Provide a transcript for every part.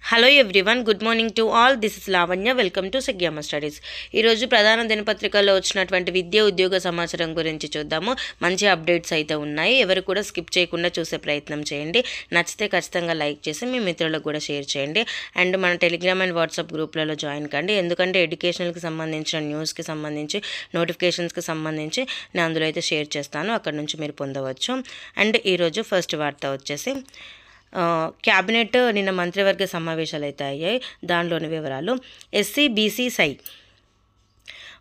Hello everyone, good morning to all. This is Lavanya. Welcome to సగ్యామ studies. ఈరోజు ప్రధాన దినపత్రికల్లో వచ్చినటువంటి విద్య ఉద్యోగ సమాచారం గురించి చూద్దాము. మంచి అప్డేట్స్ అయితే ఉన్నాయి. ఎవరు కూడా స్కిప్ చేయకుండా చూసే ప్రయత్నం చేయండి. నచ్చితే ఖచ్చితంగా లైక్ చేసి మీ మిత్రులకు కూడా షేర్ చేయండి. అండ్ మన టెలిగ్రామ్ అండ్ వాట్సాప్ గ్రూప్లలో జాయిన్ కండి. ఎందుకంటే ఎడ్యుకేషన్కి సంబంధించిన న్యూస్కి సంబంధించి, నోటిఫికేషన్స్కి సంబంధించి నేను అందులో అయితే షేర్ చేస్తాను. అక్కడ నుంచి మీరు పొందవచ్చు. అండ్ ఈరోజు ఫస్ట్ వార్త వచ్చేసి క్యాబినెట్ నిన్న మంత్రివర్గ సమావేశాలు అయితే అయ్యాయి. దానిలోని వివరాలు: ఎస్సీ బీసీ సై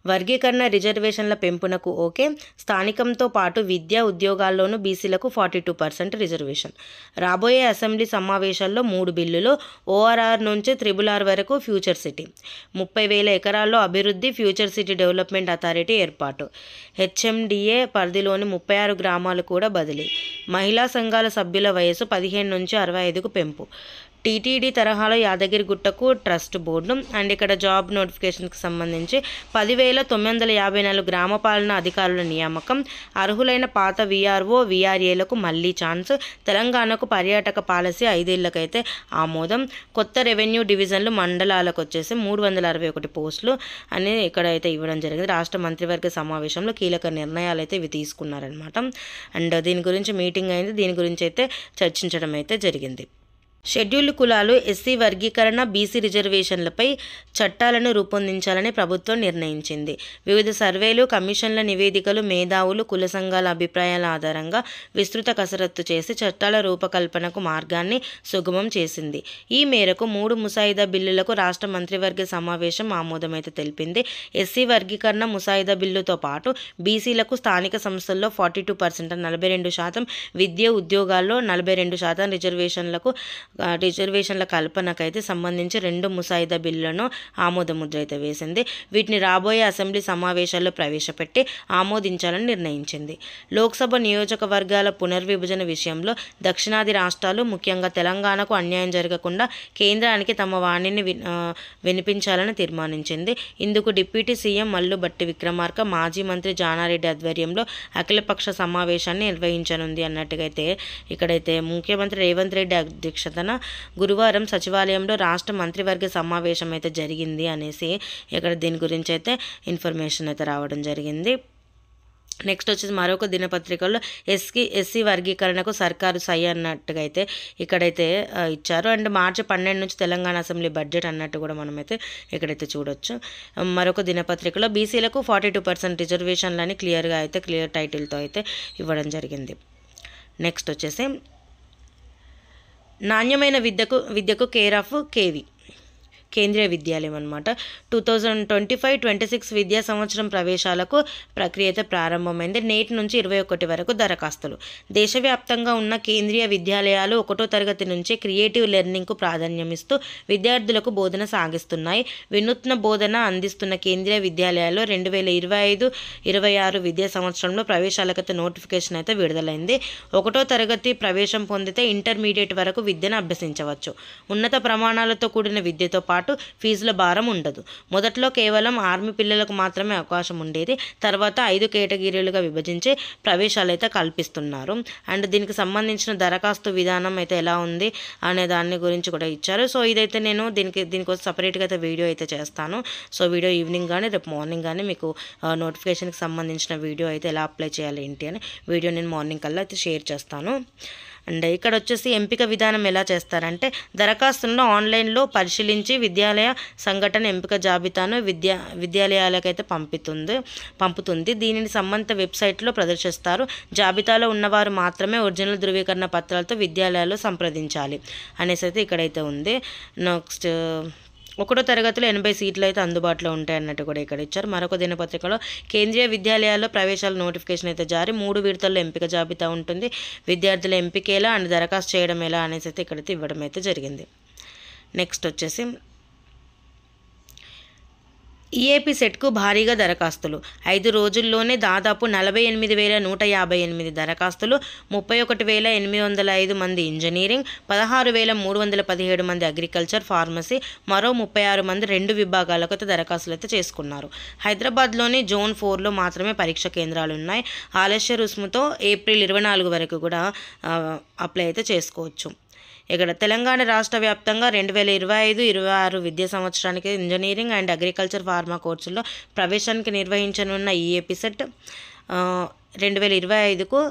వర్గీకరణ రిజర్వేషన్ల పెంపునకు ఓకే. స్థానికంతో పాటు విద్యా ఉద్యోగాల్లోనూ బీసీలకు 42% రిజర్వేషన్. రాబోయే అసెంబ్లీ సమావేశాల్లో 3 బిల్లులు. ఓఆర్ఆర్ నుంచి RRR వరకు ఫ్యూచర్ సిటీ. 30,000 ఎకరాల్లో అభివృద్ధి. ఫ్యూచర్ సిటీ డెవలప్మెంట్ అథారిటీ ఏర్పాటు. హెచ్ఎండిఏ పరిధిలోని 36 గ్రామాలు కూడా బదిలీ. మహిళా సంఘాల సభ్యుల వయసు 15 నుంచి 65కు పెంపు. టీటీడీ తరహాలో యాదగిరిగుట్టకు ట్రస్ట్ బోర్డు. అండ్ ఇక్కడ జాబ్ నోటిఫికేషన్కి సంబంధించి 10,954 గ్రామపాలన అధికారుల నియామకం. అర్హులైన పాత వీఆర్ఓ వీఆర్ఏలకు మళ్లీ ఛాన్స్. తెలంగాణకు పర్యాటక పాలసీ 5 ఏళ్లకైతే ఆమోదం. కొత్త రెవెన్యూ డివిజన్లు మండలాలకు వచ్చేసి 361 పోస్టులు అని ఇక్కడైతే ఇవ్వడం జరిగింది. రాష్ట్ర మంత్రివర్గ సమావేశంలో కీలక నిర్ణయాలు అయితే ఇవి తీసుకున్నారనమాట. అండ్ దీని గురించి మీటింగ్ అయింది. దీని గురించి అయితే చర్చించడం అయితే జరిగింది. షెడ్యూల్డ్ కులాలు, ఎస్సీ వర్గీకరణ, బీసీ రిజర్వేషన్లపై చట్టాలను రూపొందించాలని ప్రభుత్వం నిర్ణయించింది. వివిధ సర్వేలు, కమిషన్ల నివేదికలు, మేధావులు, కుల సంఘాల అభిప్రాయాల ఆధారంగా విస్తృత కసరత్తు చేసి చట్టాల రూపకల్పనకు మార్గాన్ని సుగమం చేసింది. ఈ మేరకు 3 ముసాయిదా బిల్లులకు రాష్ట్ర మంత్రివర్గ సమావేశం ఆమోదమైతే తెలిపింది. ఎస్సీ వర్గీకరణ ముసాయిదా బిల్లుతో పాటు బీసీలకు స్థానిక సంస్థల్లో 42% 42%, విద్య ఉద్యోగాల్లో 42% రిజర్వేషన్ల కల్పనకైతే సంబంధించి 2 ముసాయిదా బిల్లులను ఆమోదముద్ర అయితే వేసింది. వీటిని రాబోయే అసెంబ్లీ సమావేశాల్లో ప్రవేశపెట్టి ఆమోదించాలని నిర్ణయించింది. లోక్సభ నియోజకవర్గాల పునర్విభజన విషయంలో దక్షిణాది రాష్ట్రాలు, ముఖ్యంగా తెలంగాణకు అన్యాయం జరగకుండా కేంద్రానికి తమ వాణిని వినిపించాలని తీర్మానించింది. ఇందుకు డిప్యూటీ సీఎం మల్లు భట్టి విక్రమార్క, మాజీ మంత్రి జానారెడ్డి ఆధ్వర్యంలో అఖిలపక్ష సమావేశాన్ని నిర్వహించనుంది అన్నట్టుగా అయితే ఇక్కడైతే ముఖ్యమంత్రి రేవంత్ రెడ్డి అధ్యక్షతన గురువారం సచివాలయంలో రాష్ట్ర మంత్రివర్గ సమావేశం అయితే జరిగింది అనేసి ఇక్కడ దీని గురించి అయితే ఇన్ఫర్మేషన్ అయితే రావడం జరిగింది. నెక్స్ట్ వచ్చేసి మరొక దినపత్రికల్లో ఎస్సీ వర్గీకరణకు సర్కారు సై అన్నట్టుగా అయితే ఇక్కడైతే ఇచ్చారు. అండ్ మార్చి 12 నుంచి తెలంగాణ అసెంబ్లీ బడ్జెట్ అన్నట్టు కూడా మనమైతే ఇక్కడైతే చూడొచ్చు. మరొక దినపత్రికలో బీసీలకు 42% రిజర్వేషన్లని క్లియర్ టైటిల్తో అయితే ఇవ్వడం జరిగింది. నెక్స్ట్ వచ్చేసి నాణ్యమైన విద్యకు కేర్ ఆఫ్ కేంద్రీయ విద్యాలయం అనమాట. 2025-26 విద్యా సంవత్సరం ప్రవేశాలకు ప్రక్రియ అయితే ప్రారంభమైంది. నేటి నుంచి 21 వరకు దరఖాస్తులు. దేశవ్యాప్తంగా ఉన్న కేంద్రీయ విద్యాలయాలు 1వ తరగతి నుంచి క్రియేటివ్ లెర్నింగ్కు ప్రాధాన్యమిస్తూ విద్యార్థులకు బోధన సాగిస్తున్నాయి. వినూత్న బోధన అందిస్తున్న కేంద్రీయ విద్యాలయాల్లో 2025-26 విద్యా సంవత్సరంలో ప్రవేశాలకైతే నోటిఫికేషన్ అయితే విడుదలైంది. 1వ తరగతి ప్రవేశం పొందితే ఇంటర్మీడియట్ వరకు విద్యను అభ్యసించవచ్చు. ఉన్నత ప్రమాణాలతో కూడిన విద్యతో పాటు ఫీజుల భారం ఉండదు. మొదట్లో కేవలం ఆర్మీ పిల్లలకు మాత్రమే అవకాశం ఉండేది. తర్వాత 5 కేటగిరీలుగా విభజించి ప్రవేశాలు అయితే కల్పిస్తున్నారు. అండ్ దీనికి సంబంధించిన దరఖాస్తు విధానం అయితే ఎలా ఉంది అనే దాని గురించి కూడా ఇచ్చారు. సో ఇదైతే నేను దీనికోసం సపరేట్గా అయితే వీడియో అయితే చేస్తాను. సో వీడియో ఈవినింగ్ కానీ రేపు మార్నింగ్ కానీ మీకు నోటిఫికేషన్కి సంబంధించిన వీడియో అయితే ఎలా అప్లై చేయాలి ఏంటి అని వీడియో నేను మార్నింగ్ కల్లా అయితే షేర్ చేస్తాను. అండ్ ఇక్కడ వచ్చేసి ఎంపిక విధానం ఎలా చేస్తారంటే దరఖాస్తులను ఆన్లైన్లో పరిశీలించి విద్యాలయ సంఘటన ఎంపిక జాబితాను విద్యాలయాలకైతే పంపుతుంది. దీనిని సంబంధిత వెబ్సైట్లో ప్రదర్శిస్తారు. జాబితాలో ఉన్నవారు మాత్రమే ఒరిజినల్ ధృవీకరణ పత్రాలతో విద్యాలయాల్లో సంప్రదించాలి అనేసి అయితే ఇక్కడైతే ఉంది. నెక్స్ట్ 1వ తరగతిలో 80 సీట్లు అయితే అందుబాటులో ఉంటాయి అన్నట్టు కూడా ఇక్కడ ఇచ్చారు. మరొక దినపత్రికలో కేంద్రీయ విద్యాలయాల్లో ప్రవేశాల నోటిఫికేషన్ అయితే జారీ. 3 విడతల్లో ఎంపిక జాబితా ఉంటుంది. విద్యార్థుల ఎంపిక ఎలా అండ్ దరఖాస్తు చేయడం ఎలా అనేసి అయితే ఇక్కడైతే ఇవ్వడం అయితే జరిగింది. నెక్స్ట్ వచ్చేసి ఈఏపీ సెట్కు భారీగా దరఖాస్తులు. 5 రోజుల్లోనే దాదాపు 48,158 దరఖాస్తులు. 31,805 మంది ఇంజనీరింగ్, 16,317 మంది అగ్రికల్చర్, ఫార్మసీ, మరో 36 మంది 2 విభాగాలకు అయితే దరఖాస్తులు అయితే చేసుకున్నారు. హైదరాబాద్లోని జోన్ 4లో మాత్రమే పరీక్ష కేంద్రాలు ఉన్నాయి. ఆలస్య రుసుముతో ఏప్రిల్ 24 వరకు కూడా అప్లై అయితే చేసుకోవచ్చు. ఇక్కడ తెలంగాణ రాష్ట్ర వ్యాప్తంగా 2025-26 విద్యా సంవత్సరానికి ఇంజనీరింగ్ అండ్ అగ్రికల్చర్ ఫార్మా కోర్సుల్లో ప్రవేశానికి నిర్వహించనున్న ఈ ఎపిసెట్ 2025కు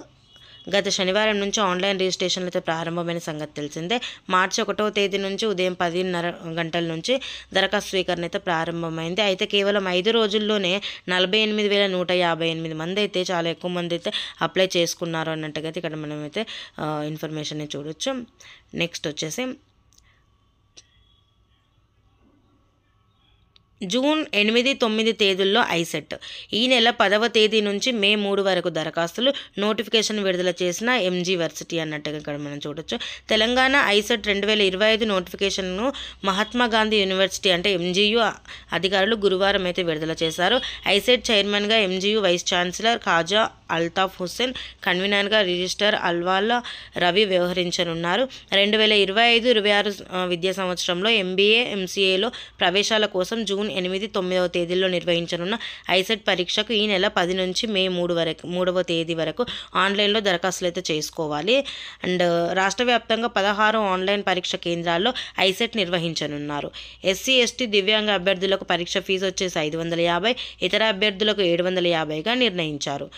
గత శనివారం నుంచి ఆన్లైన్ రిజిస్ట్రేషన్లతో ప్రారంభమైన సంగతి తెలిసిందే. మార్చి 1వ తేదీ నుంచి ఉదయం 10:30 గంటల నుంచి దరఖాస్తు స్వీకరణ అయితే ప్రారంభమైంది. అయితే కేవలం 5 రోజుల్లోనే 48,158 మంది అయితే, చాలా ఎక్కువ మంది అయితే అప్లై చేసుకున్నారు అన్నట్టుగా అయితే ఇక్కడ మనమైతే ఇన్ఫర్మేషన్ చూడొచ్చు. నెక్స్ట్ వచ్చేసి జూన్ 8-9 తేదీల్లో ఐసెట్. ఈ నెల 10వ తేదీ నుంచి మే 3 వరకు దరఖాస్తులు. నోటిఫికేషన్ విడుదల చేసిన ఎంజీ వర్సిటీ అన్నట్టుగా ఇక్కడ మనం చూడొచ్చు. తెలంగాణ ఐసెట్ 2025 నోటిఫికేషన్ను మహాత్మా గాంధీ యూనివర్సిటీ అంటే ఎంజీయూ అధికారులు గురువారం అయితే విడుదల చేశారు. ఐసెట్ చైర్మన్గా MGU vice chancellor Khaja Altaf Hussain, కన్వీనర్గా రిజిస్టర్ అల్వాల రవి వ్యవహరించనున్నారు. 2025-26 విద్యా సంవత్సరంలో ఎంబీఏ, ఎంసీఏలో ప్రవేశాల కోసం జూన్ 8-9 తేదీల్లో నిర్వహించనున్న ఐసెట్ పరీక్షకు ఈ నెల 10 నుంచి మే 3వ తేదీ వరకు ఆన్లైన్లో దరఖాస్తులు అయితే చేసుకోవాలి. అండ్ రాష్ట్ర వ్యాప్తంగా 16 ఆన్లైన్ పరీక్ష కేంద్రాల్లో ఐసెట్ నిర్వహించనున్నారు. ఎస్సీ, ఎస్టీ, దివ్యాంగ అభ్యర్థులకు పరీక్ష ఫీజు వచ్చేసి 550, ఇతర అభ్యర్థులకు 750గా నిర్ణయించారు.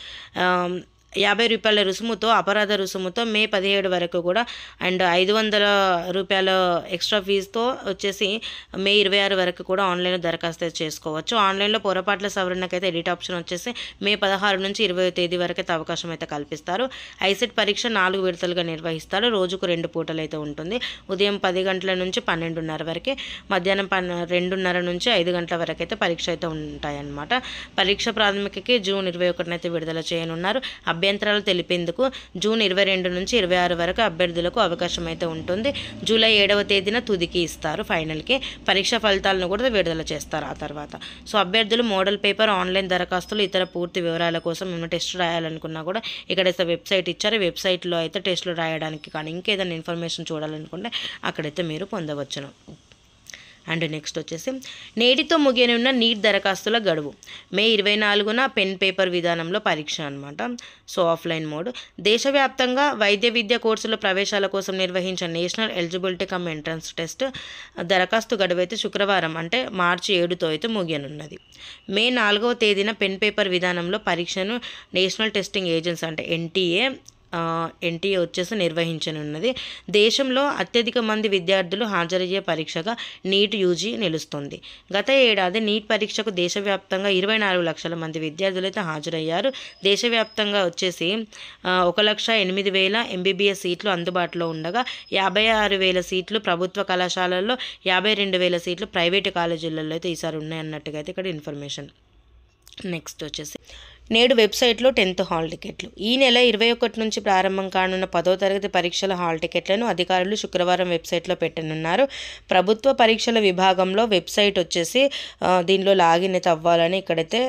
50 రూపాయల రుసుముతో, అపరాధ రుసుముతో మే 17 వరకు కూడా, అండ్ 500 రూపాయల ఎక్స్ట్రా ఫీజుతో వచ్చేసి మే 26 వరకు కూడా ఆన్లైన్లో దరఖాస్తు చేసుకోవచ్చు. ఆన్లైన్లో పొరపాట్ల సవరణకైతే ఎడిట్ ఆప్షన్ వచ్చేసి మే 16 నుంచి 20 తేదీ వరకు అయితే అవకాశం అయితే కల్పిస్తారు. ఐసెట్ పరీక్ష 4 విడతలుగా నిర్వహిస్తారు. రోజుకు 2 పూటలు అయితే ఉంటుంది. ఉదయం 10 గంటల నుంచి 12:30 వరకు, మధ్యాహ్నం 2:30 నుంచి 5 గంటల వరకు అయితే పరీక్ష అయితే ఉంటాయన్నమాట. పరీక్ష ప్రాథమికకి జూన్ 21 అయితే విడుదల చేయనున్నారు. అభ్యంతరాలు తెలిపేందుకు జూన్ 22 నుంచి 26 వరకు అభ్యర్థులకు అవకాశం అయితే ఉంటుంది. జూలై 7వ తేదీన తుదికి ఇస్తారు, ఫైనల్కి. పరీక్ష ఫలితాలను కూడా విడుదల చేస్తారు ఆ తర్వాత. సో అభ్యర్థులు మోడల్ పేపర్, ఆన్లైన్ దరఖాస్తులు, ఇతర పూర్తి వివరాల కోసం మేము టెస్ట్ రాయాలనుకున్నా కూడా ఇక్కడైతే వెబ్సైట్ ఇచ్చారు. వెబ్సైట్లో అయితే టెస్టులు రాయడానికి కానీ ఇంకేదైనా ఇన్ఫర్మేషన్ చూడాలనుకుంటే అక్కడైతే మీరు పొందవచ్చును. అండ్ నెక్స్ట్ వచ్చేసి నేటితో ముగియనున్న నీట్ దరఖాస్తుల గడువు. మే 24న పెన్ పేపర్ విధానంలో పరీక్ష అనమాట. So offline mode. దేశవ్యాప్తంగా వైద్య విద్య కోర్సుల ప్రవేశాల కోసం నిర్వహించిన national eligibility cum entrance test దరఖాస్తు గడువు అయితే శుక్రవారం అంటే మార్చి 7తో అయితే ముగియనున్నది. మే 4వ తేదీన పెన్ పేపర్ విధానంలో పరీక్షను నేషనల్ టెస్టింగ్ ఏజెన్సీ అంటే ఎన్టీఏ వచ్చేసి నిర్వహించనున్నది. దేశంలో అత్యధిక మంది విద్యార్థులు హాజరయ్యే పరీక్షగా నీట్ యూజీ నిలుస్తుంది. గత ఏడాది నీట్ పరీక్షకు దేశవ్యాప్తంగా 24 లక్షల మంది విద్యార్థులు అయితే హాజరయ్యారు. దేశవ్యాప్తంగా వచ్చేసి 1,08,000 ఎంబీబీఎస్ సీట్లు అందుబాటులో ఉండగా 56,000 సీట్లు ప్రభుత్వ కళాశాలల్లో, 52,000 సీట్లు ప్రైవేటు కాలేజీలలో అయితే ఈసారి ఉన్నాయన్నట్టుగా అయితే ఇక్కడ ఇన్ఫర్మేషన్. నెక్స్ట్ వచ్చేసి నేడు వెబ్సైట్లో 10th హాల్ టికెట్లు. ఈ నెల 21 నుంచి ప్రారంభం కానున్న 10వ తరగతి పరీక్షల హాల్ టికెట్లను అధికారులు శుక్రవారం వెబ్సైట్లో పెట్టనున్నారు. ప్రభుత్వ పరీక్షల విభాగంలో వెబ్సైట్ వచ్చేసి దీనిలో లాగిన్ అయితే అవ్వాలని ఇక్కడైతే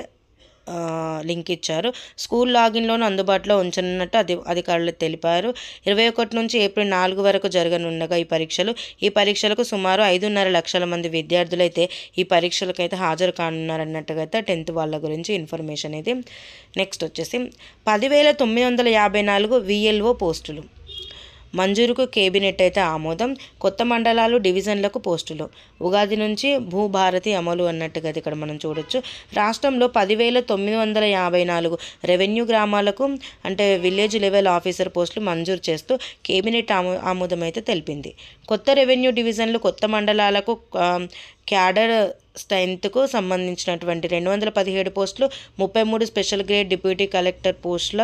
లింక్ ఇచ్చారు. స్కూల్ లాగిన్లోనూ అందుబాటులో ఉంచనున్నట్టు అధికారులు తెలిపారు. 21 నుంచి ఏప్రిల్ 4 వరకు జరగనుండగా ఈ పరీక్షలకు సుమారు 5.5 లక్షల మంది విద్యార్థులు అయితే ఈ పరీక్షలకు అయితే హాజరు కానున్నారన్నట్టుగా అయితే 10th వాళ్ళ గురించి ఇన్ఫర్మేషన్ ఇది. నెక్స్ట్ వచ్చేసి 10,954 VLO పోస్టులు మంజూరుకు కేబినెట్ అయితే ఆమోదం. కొత్త మండలాలు, డివిజన్లకు పోస్టులు. ఉగాది నుంచి భూభారతి అమలు అన్నట్టుగా ఇక్కడ మనం చూడొచ్చు. రాష్ట్రంలో 10,954 రెవెన్యూ గ్రామాలకు అంటే విలేజ్ లెవెల్ ఆఫీసర్ పోస్టులు మంజూరు చేస్తూ కేబినెట్ ఆమోదం అయితే తెలిపింది. కొత్త రెవెన్యూ డివిజన్లు, కొత్త మండలాలకు క్యాడర్ స్ట్రెంత్కు సంబంధించినటువంటి 217 పోస్టులు, 33 స్పెషల్ గ్రేడ్ డిప్యూటీ కలెక్టర్ పోస్టుల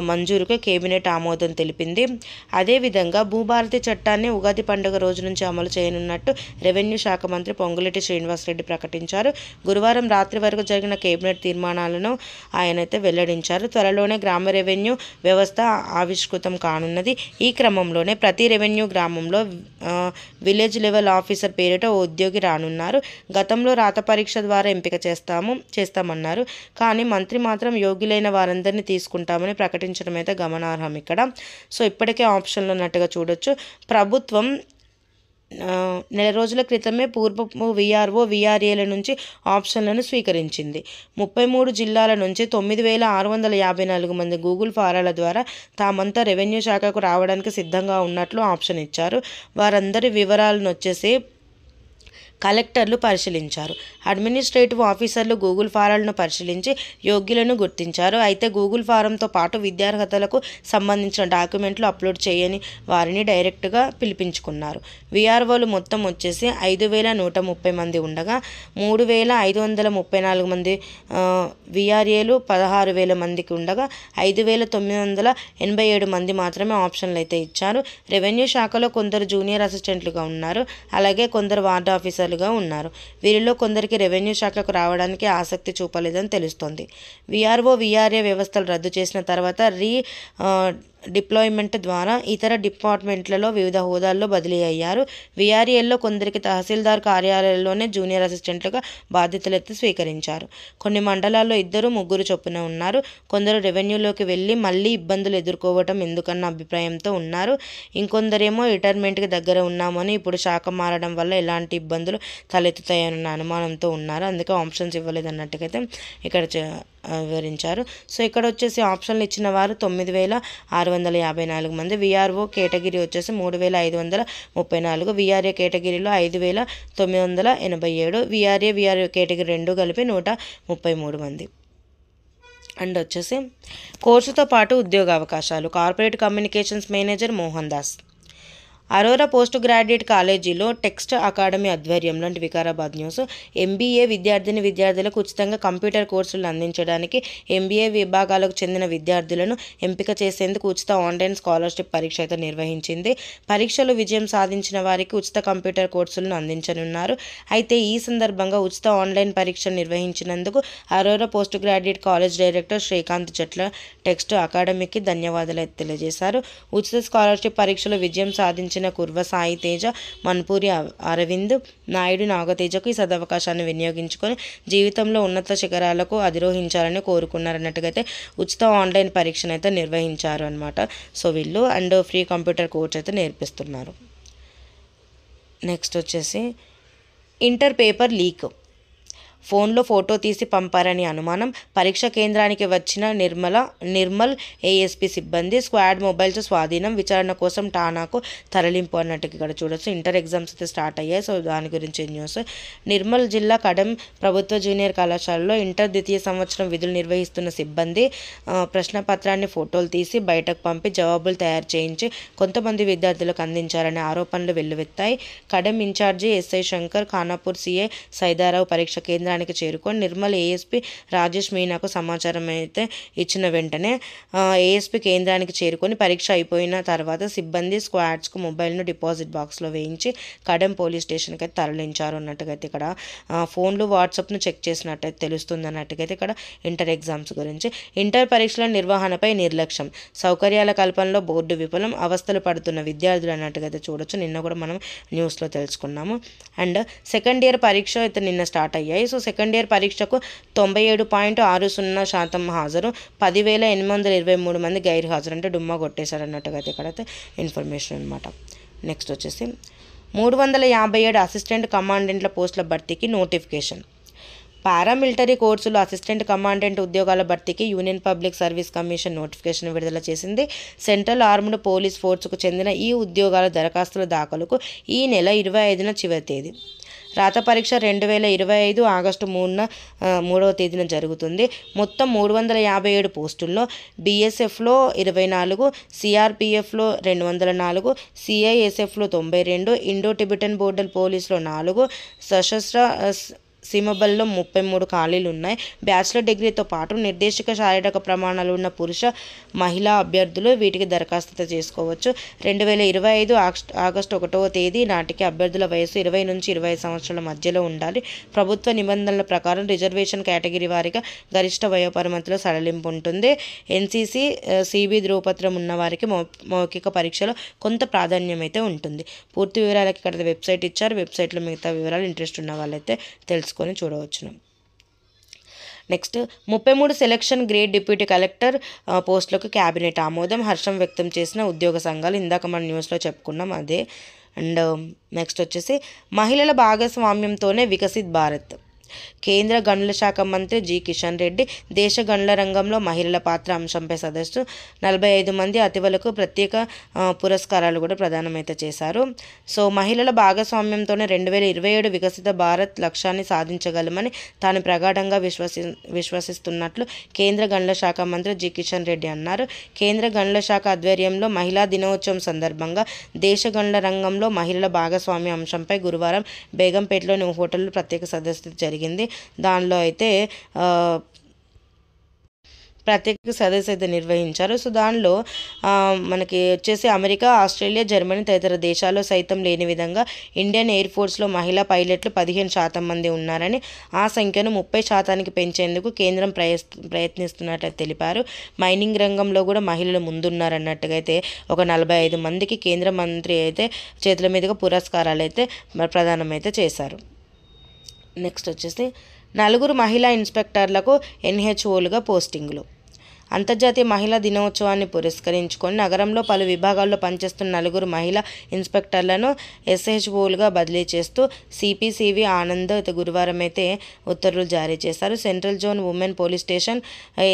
మంజూరుకు కేబినెట్ ఆమోదం తెలిపింది. అదేవిధంగా భూభారతి చట్టాన్ని ఉగాది పండుగ రోజు నుంచి అమలు చేయనున్నట్టు రెవెన్యూ శాఖ మంత్రి పొంగులేటి శ్రీనివాసరెడ్డి ప్రకటించారు. గురువారం రాత్రి వరకు జరిగిన కేబినెట్ తీర్మానాలను ఆయనైతే వెల్లడించారు. త్వరలోనే గ్రామ రెవెన్యూ వ్యవస్థ ఆవిష్కృతం కానున్నది. ఈ క్రమంలోనే ప్రతి రెవెన్యూ గ్రామంలో విలేజ్ లెవెల్ ఆఫీసర్ పేరిట ఓ ఉద్యోగి రానున్నారు. గతంలో రాత పరీక్ష ద్వారా ఎంపిక చేస్తామన్నారు. కానీ మంత్రి మాత్రం యోగ్యులైన వారందరినీ తీసుకుంటామని ప్రకటించడం అయితే గమనార్హం ఇక్కడ. సో ఇప్పటికే ఆప్షన్లు ఉన్నట్టుగా చూడొచ్చు. ప్రభుత్వం నెల రోజుల క్రితమే పూర్వపు వీఆర్ఓ వీఆర్ఏల నుంచి ఆప్షన్లను స్వీకరించింది. 33 జిల్లాల నుంచి 9,654 మంది గూగుల్ ఫారాల ద్వారా తామంతా రెవెన్యూ శాఖకు రావడానికి సిద్ధంగా ఉన్నట్లు ఆప్షన్ ఇచ్చారు. వారందరి వివరాలను వచ్చేసి కలెక్టర్లు పరిశీలించారు. అడ్మినిస్ట్రేటివ్ ఆఫీసర్లు గూగుల్ ఫారాలను పరిశీలించి యోగ్యులను గుర్తించారు. అయితే గూగుల్ ఫారంతో పాటు విద్యార్హతలకు సంబంధించిన డాక్యుమెంట్లు అప్లోడ్ చేయని వారిని డైరెక్ట్గా పిలిపించుకున్నారు. వీఆర్ఓలు మొత్తం వచ్చేసి 5,130 మంది ఉండగా 3,534 మంది వీఆర్ఏలు 16,000 మందికి ఉండగా 5,987 మంది మాత్రమే ఆప్షన్లు అయితే ఇచ్చారు. రెవెన్యూ శాఖలో కొందరు జూనియర్ అసిస్టెంట్లుగా ఉన్నారు. అలాగే కొందరు వార్డ్ ఆఫీసర్లుగా ఉన్నారు. వీరిలో కొందరికి రెవెన్యూ శాఖకు రావడానికి ఆసక్తి చూపలేదని తెలుస్తోంది. వీఆర్ఓ వీఆర్ఏ వ్యవస్థలు రద్దు చేసిన తర్వాత డిప్లాయ్మెంట్ ద్వారా ఇతర డిపార్ట్మెంట్లలో వివిధ హోదాల్లో బదిలీ అయ్యారు. వీఆర్ఏల్లో కొందరికి తహసీల్దార్ కార్యాలయంలోనే జూనియర్ అసిస్టెంట్లుగా బాధ్యతలెత్తి స్వీకరించారు. కొన్ని మండలాల్లో 2-3 చొప్పున ఉన్నారు. కొందరు రెవెన్యూలోకి వెళ్ళి మళ్ళీ ఇబ్బందులు ఎదుర్కోవటం ఎందుకన్న అభిప్రాయంతో ఉన్నారు. ఇంకొందరేమో రిటైర్మెంట్కి దగ్గర ఉన్నామని ఇప్పుడు శాఖ మారడం వల్ల ఎలాంటి ఇబ్బందులు తలెత్తుతాయన్న అనుమానంతో ఉన్నారు. అందుకే ఆప్షన్స్ ఇవ్వలేదన్నట్టుగైతే ఇక్కడ వివరించారు. సో ఇక్కడ వచ్చేసి ఆప్షన్లు ఇచ్చిన వారు 9,654 మంది. వీఆర్ఓ కేటగిరీ వచ్చేసి 3,534, వీఆర్ఏ కేటగిరీలో 5,987, వీఆర్ఏ కేటగిరీ 2 కలిపి 133 మంది. అండ్ వచ్చేసి కోర్సుతో పాటు ఉద్యోగ అవకాశాలు. Corporate communications manager Mohan Das. Arora post graduate కాలేజీలో టెక్స్ట్ అకాడమీ ఆధ్వర్యంలో వికారాబాద్ న్యూస్ ఎంబీఏ విద్యార్థులకు ఉచితంగా కంప్యూటర్ కోర్సులను అందించడానికి ఎంబీఏ విభాగాలకు చెందిన విద్యార్థులను ఎంపిక చేసేందుకు ఉచిత ఆన్లైన్ స్కాలర్షిప్ పరీక్ష అయితే నిర్వహించింది. పరీక్షలో విజయం సాధించిన వారికి ఉచిత కంప్యూటర్ కోర్సులను అందించనున్నారు. అయితే ఈ సందర్భంగా ఉచిత ఆన్లైన్ పరీక్ష నిర్వహించినందుకు Aurora post graduate college director Srikanth Chetla text అకాడమీకి ధన్యవాదాలు తెలియజేశారు. ఉచిత స్కాలర్షిప్ పరీక్షలో విజయం సాధించిన కుర్వ సాయి తేజ, మన్పూరి అరవింద్, నాయుడు నాగతేజకు ఈ సదవకాశాన్ని వినియోగించుకొని జీవితంలో ఉన్నత శిఖరాలకు అధిరోహించాలని కోరుకున్నారన్నట్టుగా ఉచిత ఆన్లైన్ పరీక్షను అయితే నిర్వహించారు అనమాట. సో వీళ్ళు అండ్ ఫ్రీ కంప్యూటర్ కోర్స్ అయితే నేర్పిస్తున్నారు. నెక్స్ట్ వచ్చేసి ఇంటర్ పేపర్ లీక్. ఫోన్లో ఫోటో తీసి పంపారని అనుమానం. పరీక్ష కేంద్రానికి వచ్చిన నిర్మల్ ఏఎస్పీ సిబ్బంది స్క్వాడ్ మొబైల్స్ స్వాధీనం. విచారణ కోసం టానాకు తరలింపు అన్నట్టు ఇక్కడ చూడొచ్చు. ఇంటర్ ఎగ్జామ్స్ అయితే స్టార్ట్ అయ్యాయి. సో దాని గురించి న్యూస్. నిర్మల్ జిల్లా కడెం ప్రభుత్వ జూనియర్ కళాశాలలో ఇంటర్ ద్వితీయ సంవత్సరం విధులు నిర్వహిస్తున్న సిబ్బంది ప్రశ్నపత్రాన్ని ఫోటోలు తీసి బయటకు పంపి జవాబులు తయారు చేయించి కొంతమంది విద్యార్థులకు అందించారనే ఆరోపణలు వెల్లువెత్తాయి. Kadem incharge SI Shankar, Khanapur CI Saidarao పరీక్ష కేంద్రానికి చేరుకొని నిర్మల్ ఏఎస్పీ రాజేష్ మీనాకు సమాచారం అయితే ఇచ్చిన వెంటనే ఏఎస్పీ కేంద్రానికి చేరుకొని పరీక్ష అయిపోయిన తర్వాత సిబ్బంది స్క్వాడ్స్కు మొబైల్ను డిపాజిట్ బాక్స్లో వేయించి కడెం పోలీస్ స్టేషన్కి అయితే తరలించారు అన్నట్టుగా అయితే ఇక్కడ ఫోన్లు వాట్సాప్ను చెక్ చేసినట్టయితే తెలుస్తుంది అన్నట్టుగా అయితే ఇక్కడ ఇంటర్ ఎగ్జామ్స్ గురించి. ఇంటర్ పరీక్షల నిర్వహణపై నిర్లక్ష్యం, సౌకర్యాల కల్పనలో బోర్డు విఫలం, అవస్థలు పడుతున్న విద్యార్థులు అన్నట్టుగా అయితే చూడొచ్చు. నిన్న కూడా మనం న్యూస్లో తెలుసుకున్నాము. అండ్ సెకండ్ ఇయర్ పరీక్ష అయితే నిన్న స్టార్ట్ అయ్యాయి. సో సెకండ్ ఇయర్ పరీక్షకు 97.60% హాజరు, 10,823 మంది గైర్ హాజరు, అంటే డుమ్మా కొట్టేశారు అన్నట్టుగా అయితే ఇక్కడైతే ఇన్ఫర్మేషన్ అనమాట. నెక్స్ట్ వచ్చేసి 357 అసిస్టెంట్ కమాండెంట్ల పోస్టుల భర్తీకి నోటిఫికేషన్. పారామిలిటరీ కోర్సులు అసిస్టెంట్ కమాండెంట్ ఉద్యోగాల భర్తీకి union public service commission notification విడుదల చేసింది. సెంట్రల్ ఆర్మ్డ్ పోలీస్ ఫోర్సుకు చెందిన ఈ ఉద్యోగాల దరఖాస్తుల దాఖలుకు ఈ నెల 25న చివరి తేదీ. రాత పరీక్ష 2025 ఆగస్టు 3వ తేదీన జరుగుతుంది. మొత్తం 357 పోస్టుల్లో బీఎస్ఎఫ్లో 24, సిఆర్పిఎఫ్లో 204, సిఐఎస్ఎఫ్లో 92, ఇండో టిబెటన్ బోర్డర్ పోలీస్లో 4, సశస్త్ర సీమబల్లో 33 ఖాళీలు ఉన్నాయి. బ్యాచిలర్ డిగ్రీతో పాటు నిర్దేశిక శారీరక ప్రమాణాలు ఉన్న పురుష మహిళా అభ్యర్థులు వీటికి దరఖాస్తు చేసుకోవచ్చు. 2025 ఆగస్టు 1వ తేదీ నాటికి అభ్యర్థుల వయసు 20 నుంచి 25 సంవత్సరాల మధ్యలో ఉండాలి. ప్రభుత్వ నిబంధనల ప్రకారం రిజర్వేషన్ కేటగిరీ వారిగా గరిష్ట వయోపరిమితిలో సడలింపు ఉంటుంది. ఎన్సీసీ సిబి ధ్రువపత్రం ఉన్న వారికి మౌఖిక పరీక్షలో కొంత ప్రాధాన్యం అయితే ఉంటుంది. పూర్తి వివరాలకి ఇక్కడ వెబ్సైట్ ఇచ్చారు. వెబ్సైట్లో మిగతా వివరాలు ఇంట్రెస్ట్ ఉన్న వాళ్ళైతే తెలుసుకొని చూడవచ్చును. Next 33 selection grade deputy collector పోస్టులకు క్యాబినెట్ ఆమోదం. హర్షం వ్యక్తం చేసిన ఉద్యోగ సంఘాలు. ఇందాక మన న్యూస్లో చెప్పుకున్నాం అదే. అండ్ నెక్స్ట్ వచ్చేసి మహిళల భాగస్వామ్యంతోనే వికసిత్ భారత్. కేంద్ర గనుల శాఖ మంత్రి జి కిషన్ రెడ్డి దేశ గనుల రంగంలో మహిళల పాత్ర అంశంపై సదస్సు 45 మంది అతివలకు ప్రత్యేక పురస్కారాలు కూడా ప్రదానమైతే చేశారు. సో మహిళల భాగస్వామ్యంతోనే 2027 వికసిత భారత్ లక్ష్యాన్ని సాధించగలమని తాను ప్రగాఢంగా విశ్వసిస్తున్నట్లు కేంద్ర గనుల శాఖ మంత్రి జి కిషన్ రెడ్డి అన్నారు. కేంద్ర గనుల శాఖ ఆధ్వర్యంలో మహిళా దినోత్సవం సందర్భంగా దేశ గనుల రంగంలో మహిళల భాగస్వామ్య అంశంపై గురువారం బేగంపేటలోని ఓ హోటల్లో ప్రత్యేక సదస్సు జరిగింది. దానిలో అయితే ప్రత్యేక సదస్సు అయితే నిర్వహించారు. సో దానిలో మనకి వచ్చేసి అమెరికా, ఆస్ట్రేలియా, జర్మనీ తదితర దేశాల్లో సైతం లేని విధంగా ఇండియన్ ఎయిర్ ఫోర్స్లో మహిళా పైలట్లు 15% మంది ఉన్నారని, ఆ సంఖ్యను 30% పెంచేందుకు కేంద్రం ప్రయత్నిస్తున్నట్లు తెలిపారు. మైనింగ్ రంగంలో కూడా మహిళలు ముందున్నారన్నట్టుగా అయితే ఒక 45 మందికి కేంద్ర మంత్రి అయితే చేతుల మీదుగా పురస్కారాలు అయితే ప్రదానం అయితే చేశారు. నెక్స్ట్ వచ్చేసి 4 మహిళా ఇన్స్పెక్టర్లకు ఎన్హెచ్ఓలుగా పోస్టింగులు. అంతర్జాతీయ మహిళా దినోత్సవాన్ని పురస్కరించుకొని నగరంలో పలు విభాగాల్లో పనిచేస్తున్న 4 మహిళా ఇన్స్పెక్టర్లను ఎస్హెచ్ఓలుగా బదిలీ చేస్తూ సిపిసివి ఆనంద్ గురువారం అయితే ఉత్తర్వులు జారీ చేశారు. Central zone women police station